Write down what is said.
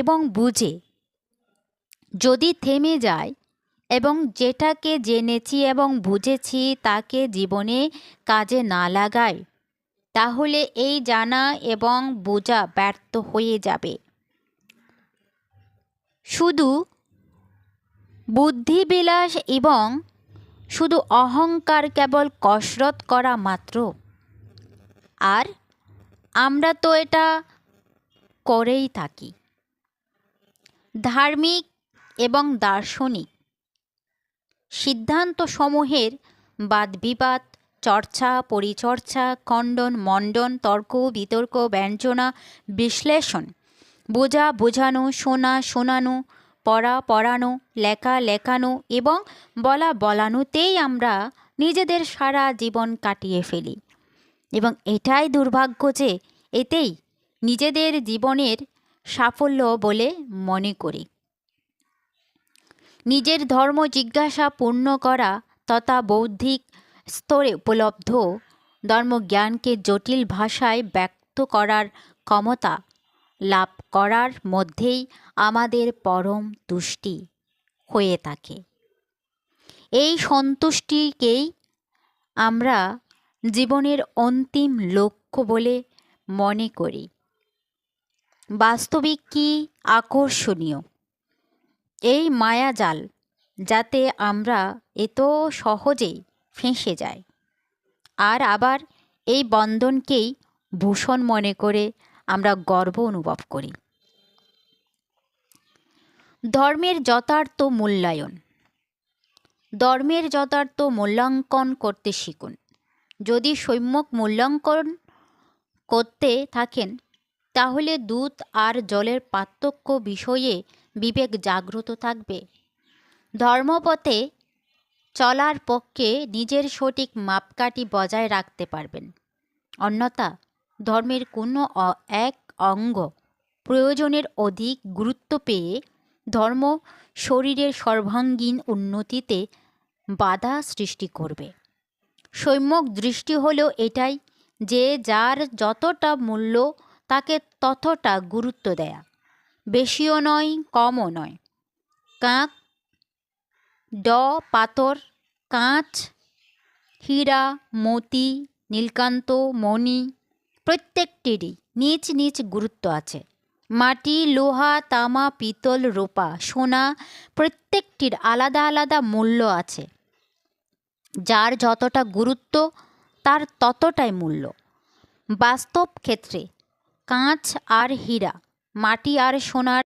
এবং বুঝে যদি থেমে যায় এবং যেটাকে জেনেছি এবং বুঝেছি তাকে জীবনে কাজে না লাগাই, তাহলে এই জানা এবং বোঝা ব্যর্থ হয়ে যাবে। শুধু বুদ্ধিবিলাস এবং শুধু অহংকার কেবল কসরত করা মাত্র। আর আমরা তো এটা করেই থাকি। ধার্মিক এবং দার্শনিক সিদ্ধান্তসমূহের বাদবিবাদ, চর্চা, পরিচর্চা, খণ্ডন, মণ্ডন, তর্ক, বিতর্ক, ব্যঞ্জনা, বিশ্লেষণ, বোঝা বোঝানো, শোনা শোনানো, পড়া পড়ানো, লেখা লেখানো এবং বলা বলানোতেই আমরা নিজেদের সারা জীবন কাটিয়ে ফেলি। এবং এটাই দুর্ভাগ্য যে এতেই নিজেদের জীবনের সাফল্য বলে মনে করি। নিজের ধর্ম জিজ্ঞাসা পূর্ণ করা তথা বৌদ্ধিক স্তরে উপলব্ধ ধর্মজ্ঞানকে জটিল ভাষায় ব্যক্ত করার ক্ষমতা লাভ করার মধ্যেই আমাদের পরম তুষ্টি হয়ে থাকে। এই সন্তুষ্টিকেই আমরা জীবনের অন্তিম লক্ষ্য বলে মনে করি। বাস্তবিক কি আকর্ষণীয় এই মায়াজাল, যাতে আমরা এত সহজেই ফেঁসে যাই, আর আবার এই বন্ধনকেই ভূষণ মনে করে আমরা গর্ব অনুভব করি। ধর্মের যথার্থ মূল্যায়ন। ধর্মের যথার্থ মূল্যাঙ্কন করতে শিখুন। যদি সম্যক মূল্যাঙ্কন করতে থাকেন, তাহলে দুধ আর জলের পার্থক্য বিষয়ে বিবেক জাগ্রত থাকবে। ধর্মপথে চলার পক্ষে নিজের সঠিক মাপকাঠি বজায় রাখতে পারবেন। অন্যথা ধর্মের কোনো এক অঙ্গ প্রয়োজনের অধিক গুরুত্ব পেয়ে ধর্ম শরীরের সর্বাঙ্গীন উন্নতিতে বাধা সৃষ্টি করবে। সম্যক দৃষ্টি হলো এটাই যে যার যতটা মূল্য তাকে ততটা গুরুত্ব দেয়া, বেশিও নয় কমও নয়। কাক, পাথর, কাঁচ, হীরা, মতি, নীলকান্ত, মণি প্রত্যেকটিরই নিজ নিজ গুরুত্ব আছে। মাটি, লোহা, তামা, পিতল, রূপা, সোনা প্রত্যেকটির আলাদা আলাদা মূল্য আছে। যার যতটা গুরুত্ব তার ততটাই মূল্য। বাস্তব ক্ষেত্রে কাঁচ আর হীরা, মাটি আর সোনার